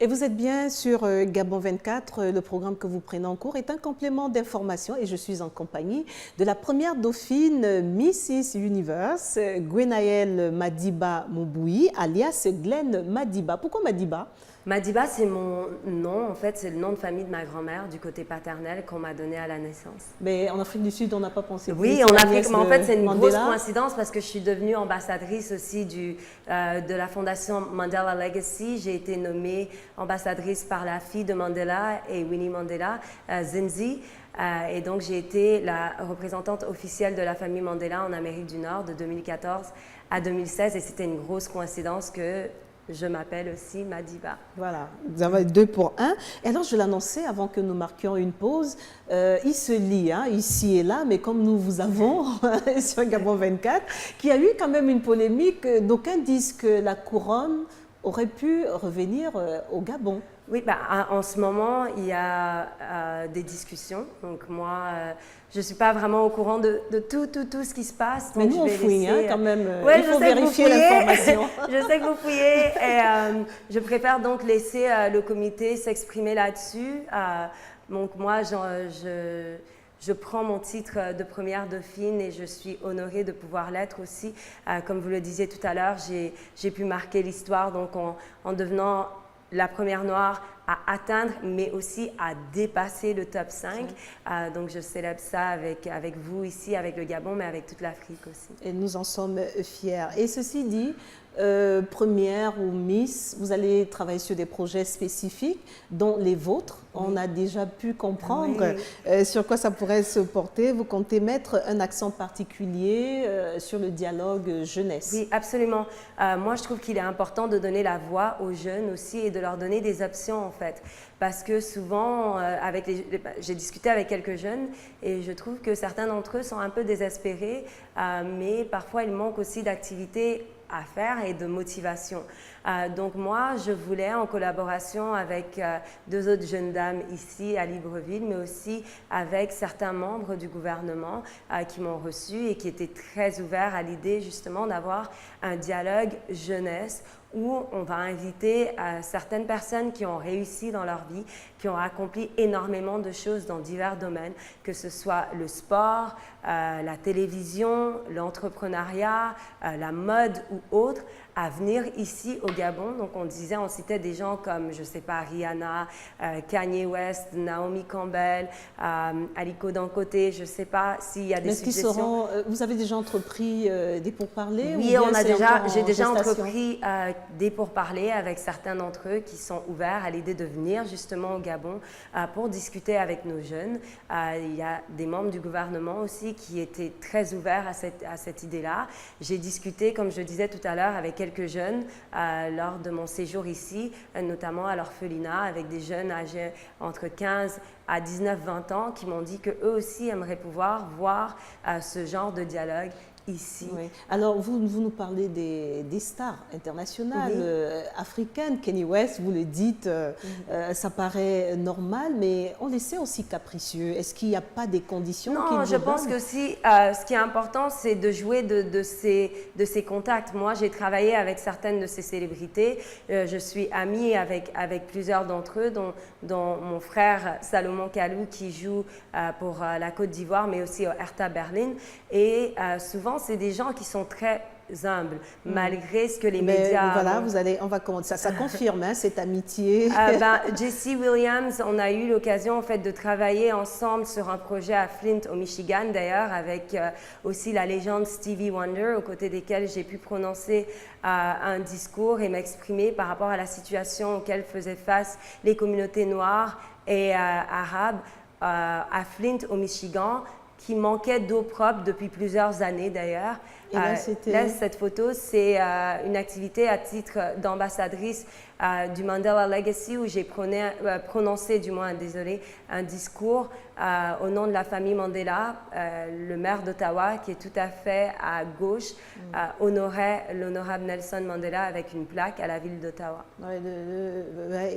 Et vous êtes bien sur Gabon 24. Le programme que vous prenez en cours est un complément d'information et je suis en compagnie de la première dauphine Mrs Universe, Gwenaëlle Madiba Mouboui, alias Glenn Madiba. Pourquoi Madiba? Madiba, c'est mon nom, en fait, c'est le nom de famille de ma grand-mère du côté paternel qu'on m'a donné à la naissance. Mais en Afrique du Sud, on n'a pas pensé. Oui, en Afrique, mais en fait, c'est une Mandela. grosse coïncidence parce que je suis devenue ambassadrice aussi de la fondation Mandela Legacy. J'ai été nommée ambassadrice par la fille de Mandela et Winnie Mandela, Zinzi. Et donc, j'ai été la représentante officielle de la famille Mandela en Amérique du Nord de 2014 à 2016. Et c'était une grosse coïncidence que je m'appelle aussi Madiba. Voilà, vous avez 2 pour 1. Et alors, je l'annonçais avant que nous marquions une pause. Il se lit ici et là, mais comme nous vous avons sur Gabon 24, qu'il y a eu quand même une polémique. D'aucuns disent que la couronne aurait pu revenir au Gabon. Oui, en ce moment, il y a des discussions. Donc moi, je ne suis pas vraiment au courant de tout ce qui se passe. Mais nous, on fouille quand même. Ouais, il faut vérifier l'information. Je sais que vous fouillez et je préfère donc laisser le comité s'exprimer là-dessus. Donc moi, je prends mon titre de première dauphine et je suis honorée de pouvoir l'être aussi. Comme vous le disiez tout à l'heure, j'ai pu marquer l'histoire donc en devenant la première noire à atteindre, mais aussi à dépasser le top 5. Donc, je célèbre ça avec vous ici, avec le Gabon, mais avec toute l'Afrique aussi. Et nous en sommes fiers. Et ceci dit, première ou Miss, vous allez travailler sur des projets spécifiques, dont les vôtres. On a déjà pu comprendre sur quoi ça pourrait se porter. Vous comptez mettre un accent particulier sur le dialogue jeunesse. Oui, absolument. Moi, je trouve qu'il est important de donner la voix aux jeunes aussi et de leur donner des options, en fait. Parce que souvent, j'ai discuté avec quelques jeunes et je trouve que certains d'entre eux sont un peu désespérés, mais parfois, il manque aussi d'activités à faire et de motivation. Donc moi, je voulais, en collaboration avec 2 autres jeunes dames ici à Libreville, mais aussi avec certains membres du gouvernement qui m'ont reçu et qui étaient très ouverts à l'idée justement d'avoir un dialogue jeunesse où on va inviter certaines personnes qui ont réussi dans leur vie, qui ont accompli énormément de choses dans divers domaines, que ce soit le sport, la télévision, l'entrepreneuriat, la mode ou autre, à venir ici au Gabon. Donc on citait des gens comme, je ne sais pas, Rihanna, Kanye West, Naomi Campbell, Aliko Dangote, je ne sais pas s'il y a des suggestions. Vous avez déjà entrepris des pourparlers? Oui, j'ai déjà entrepris des pourparlers avec certains d'entre eux qui sont ouverts à l'idée de venir justement au Gabon pour discuter avec nos jeunes. Il y a des membres du gouvernement aussi qui étaient très ouverts à cette idée-là. J'ai discuté, comme je disais tout à l'heure, avec quelques jeunes lors de mon séjour ici, notamment à l'orphelinat, avec des jeunes âgés entre 15 à 19-20 ans qui m'ont dit qu'eux aussi aimeraient pouvoir voir ce genre de dialogue ici. Oui. Alors, vous nous parlez des stars internationales africaines. Kanye West, vous le dites, ça paraît normal, mais on les sait aussi capricieux. Est-ce qu'il n'y a pas des conditions qui Non, je pense que si, ce qui est important, c'est de jouer de ces contacts. Moi, j'ai travaillé avec certaines de ces célébrités. Je suis amie avec plusieurs d'entre eux, dont mon frère Salomon Kalou qui joue pour la Côte d'Ivoire, mais aussi au Hertha Berlin. Et souvent, c'est des gens qui sont très humbles, malgré ce que les médias... Voilà, on va commencer. Ça confirme cette amitié. Jesse Williams, on a eu l'occasion en fait de travailler ensemble sur un projet à Flint, au Michigan d'ailleurs, avec aussi la légende Stevie Wonder, aux côtés desquels j'ai pu prononcer un discours et m'exprimer par rapport à la situation auquel faisaient face les communautés noires et arabes à Flint, au Michigan, qui manquait d'eau propre depuis plusieurs années d'ailleurs. Là, cette photo, c'est une activité à titre d'ambassadrice du Mandela Legacy où j'ai prononcé, un discours au nom de la famille Mandela. Le maire d'Ottawa, qui est tout à fait à gauche, honorait l'honorable Nelson Mandela avec une plaque à la ville d'Ottawa.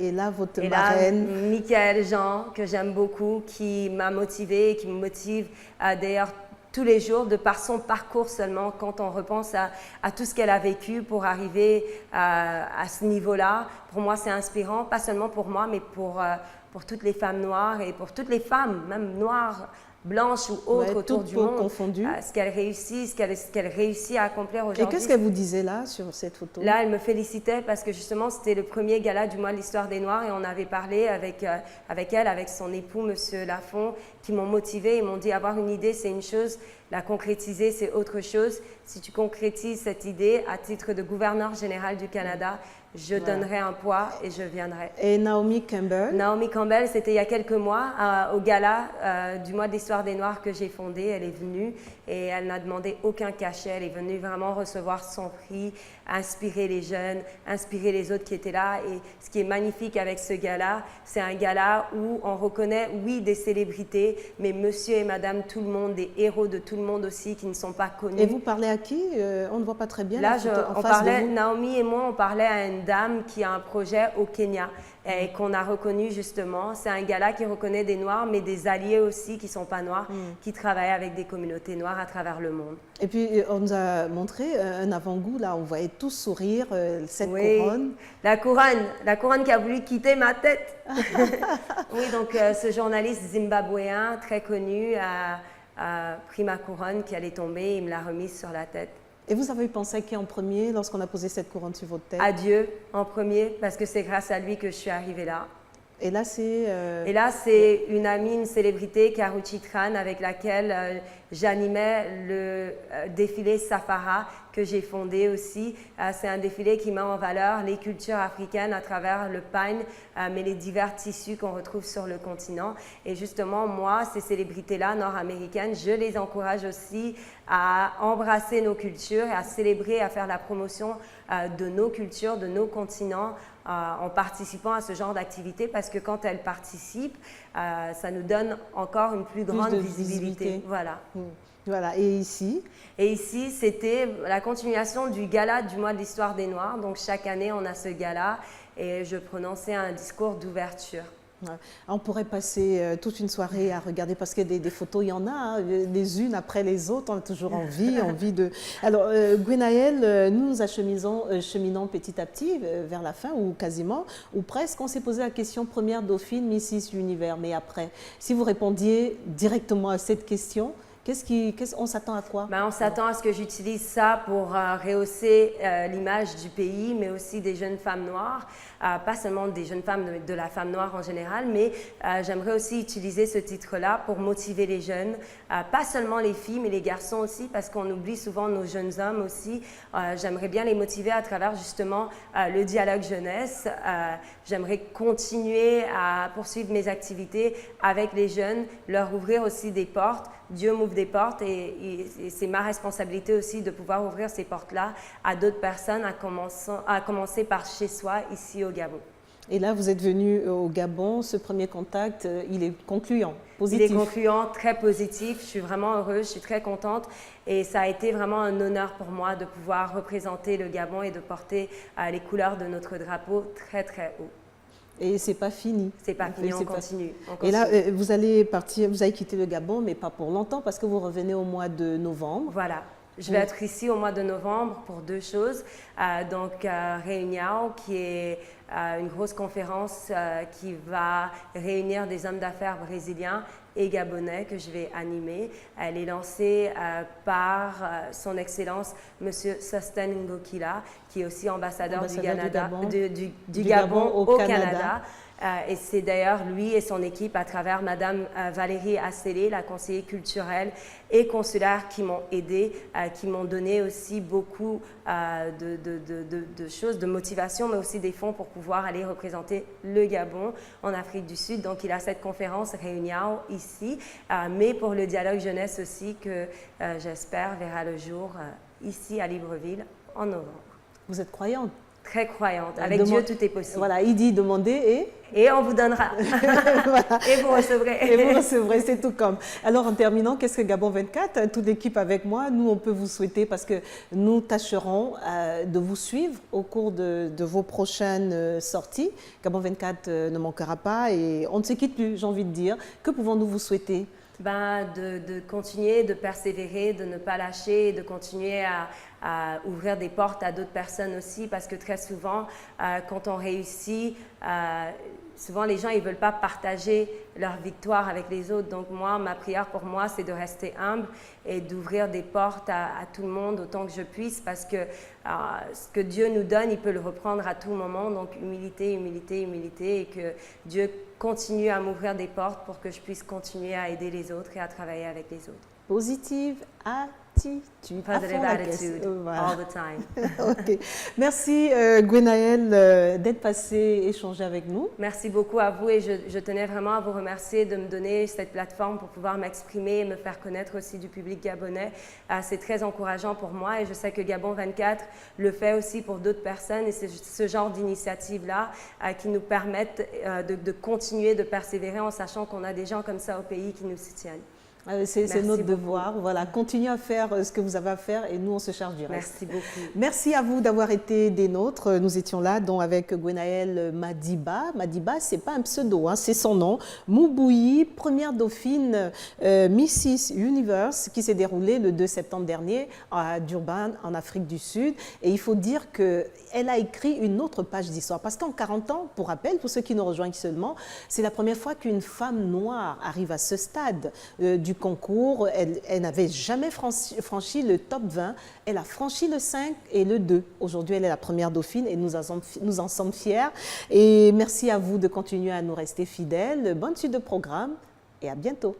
Et là, votre marraine... Et là, Michaël Jean, que j'aime beaucoup, qui m'a motivée et qui me motive d'ailleurs tous les jours, de par son parcours seulement, quand on repense à tout ce qu'elle a vécu pour arriver à ce niveau-là, pour moi, c'est inspirant, pas seulement pour moi, mais pour toutes les femmes noires et pour toutes les femmes, même noires, blanches ou autres autour du monde, ce qu'elle réussit à accomplir aujourd'hui. Et qu'est-ce qu'elle vous disait là, sur cette photo? Là, elle me félicitait parce que justement, c'était le premier gala du mois de l'histoire des Noirs et on avait parlé avec elle, avec son époux, Monsieur Lafont, qui m'ont motivée. Ils m'ont dit, avoir une idée, c'est une chose, la concrétiser, c'est autre chose. Si tu concrétises cette idée à titre de gouverneur général du Canada, je donnerai un poids et je viendrai. Et Naomi Campbell? Naomi Campbell, c'était il y a quelques mois au gala du mois de l'histoire des Noirs que j'ai fondé. Elle est venue et elle n'a demandé aucun cachet. Elle est venue vraiment recevoir son prix, inspirer les jeunes, inspirer les autres qui étaient là. Et ce qui est magnifique avec ce gala, c'est un gala où on reconnaît, oui, des célébrités, mais monsieur et madame tout le monde, des héros de tout le monde aussi qui ne sont pas connus. Et vous parlez à qui? On ne voit pas très bien. Là, Naomi et moi, on parlait à une dame qui a un projet au Kenya et qu'on a reconnu justement. C'est un gala qui reconnaît des Noirs, mais des alliés aussi qui ne sont pas Noirs, qui travaillent avec des communautés noires à travers le monde. Et puis, on nous a montré un avant-goût, là, on voyait tous sourire, cette couronne. La couronne qui a voulu quitter ma tête. Oui, donc ce journaliste zimbabwéen très connu a pris ma couronne qui allait tomber, il me l'a remise sur la tête. Et vous avez pensé à qui en premier lorsqu'on a posé cette couronne sur votre tête? À Dieu en premier, parce que c'est grâce à lui que je suis arrivée là. Et là, c'est une amie, une célébrité, Karuchi Tran, avec laquelle j'animais le défilé Safara que j'ai fondé aussi. C'est un défilé qui met en valeur les cultures africaines à travers le pagne, mais les divers tissus qu'on retrouve sur le continent. Et justement, moi, ces célébrités-là nord-américaines, je les encourage aussi à embrasser nos cultures et à célébrer, à faire la promotion de nos cultures, de nos continents, en participant à ce genre d'activité, parce que quand elles participent, ça nous donne encore une plus grande visibilité. Voilà. Voilà. Et ici? Et ici, c'était la continuation du gala du mois de l'histoire des Noirs. Donc chaque année, on a ce gala et je prononçais un discours d'ouverture. Ouais. On pourrait passer toute une soirée à regarder parce que des photos, il y en a, hein, les unes après les autres, on a toujours envie de... Alors, Gwenaëlle, nous cheminons petit à petit vers la fin, ou quasiment, ou presque. On s'est posé la question première dauphine, Mrs Univers, mais après, si vous répondiez directement à cette question, on s'attend à quoi? On s'attend à ce que j'utilise ça pour rehausser l'image du pays, mais aussi des jeunes femmes noires, pas seulement des jeunes femmes de la femme noire en général, mais j'aimerais aussi utiliser ce titre-là pour motiver les jeunes, pas seulement les filles, mais les garçons aussi, parce qu'on oublie souvent nos jeunes hommes aussi. J'aimerais bien les motiver à travers justement le dialogue jeunesse. J'aimerais continuer à poursuivre mes activités avec les jeunes, leur ouvrir aussi des portes. Dieu m'ouvre des portes et c'est ma responsabilité aussi de pouvoir ouvrir ces portes-là à d'autres personnes, à commencer par chez soi, ici au Gabon. Et là, vous êtes venu au Gabon, ce premier contact, il est concluant, positif. Il est concluant, très positif, je suis vraiment heureuse, je suis très contente et ça a été vraiment un honneur pour moi de pouvoir représenter le Gabon et de porter les couleurs de notre drapeau très très haut. Et c'est pas fini. C'est pas fini, on continue. Et là, vous allez quitter le Gabon, mais pas pour longtemps, parce que vous revenez au mois de novembre. Voilà. Je vais être ici au mois de novembre pour deux choses. Donc, Réunion, qui est une grosse conférence qui va réunir des hommes d'affaires brésiliens et gabonais que je vais animer. Elle est lancée par son Excellence, M. Susten Ngokila, qui est aussi ambassadeur du Gabon au Canada. Et c'est d'ailleurs lui et son équipe, à travers Madame Valérie Assélé, la conseillère culturelle et consulaire, qui m'ont aidée, qui m'ont donné aussi beaucoup de choses, de motivation, mais aussi des fonds pour pouvoir aller représenter le Gabon en Afrique du Sud. Donc, il a cette conférence Réunion ici, mais pour le dialogue jeunesse aussi, que j'espère verra le jour ici à Libreville en novembre. Vous êtes croyante? Très croyante. Avec Dieu, tout est possible. Voilà, il dit demandez et on vous donnera. Voilà. Et vous recevrez. Et vous recevrez, c'est tout comme. Alors, en terminant, qu'est-ce que Gabon 24? Toute l'équipe avec moi, nous, on peut vous souhaiter, parce que nous tâcherons de vous suivre au cours de vos prochaines sorties. Gabon 24 ne manquera pas et on ne se quitte plus, j'ai envie de dire. Que pouvons-nous vous souhaiter? De continuer, de persévérer, de ne pas lâcher, de continuer ouvrir des portes à d'autres personnes aussi, parce que très souvent, quand on réussit, souvent les gens ils veulent pas partager leur victoire avec les autres. Donc moi, ma prière pour moi, c'est de rester humble et d'ouvrir des portes à tout le monde autant que je puisse, parce que ce que Dieu nous donne, il peut le reprendre à tout moment. Donc humilité, humilité, humilité, et que Dieu continue à m'ouvrir des portes pour que je puisse continuer à aider les autres et à travailler avec les autres. Positive attitude. Positive attitude, all the time. Ok. Merci Gwenaëlle d'être passée échanger avec nous. Merci beaucoup à vous, et je tenais vraiment à vous remercier de me donner cette plateforme pour pouvoir m'exprimer et me faire connaître aussi du public gabonais. C'est très encourageant pour moi, et je sais que Gabon 24 le fait aussi pour d'autres personnes, et c'est ce genre d'initiatives-là qui nous permettent de continuer, de persévérer en sachant qu'on a des gens comme ça au pays qui nous soutiennent. C'est notre devoir. Voilà, continuez à faire ce que vous avez à faire, et nous, on se charge du reste. Merci beaucoup. Merci à vous d'avoir été des nôtres. Nous étions là donc avec Gwenaëlle Madiba. Madiba, ce n'est pas un pseudo, hein, c'est son nom. Moubouyi, première dauphine Mrs Universe, qui s'est déroulée le 2 septembre dernier à Durban, en Afrique du Sud. Et il faut dire qu'elle a écrit une autre page d'histoire. Parce qu'en 40 ans, pour rappel, pour ceux qui nous rejoignent seulement, c'est la première fois qu'une femme noire arrive à ce stade du concours. Elle n'avait jamais franchi le top 20. Elle a franchi le 5 et le 2. Aujourd'hui, elle est la première dauphine, et nous en sommes fiers. Et merci à vous de continuer à nous rester fidèles. Bonne suite de programme et à bientôt.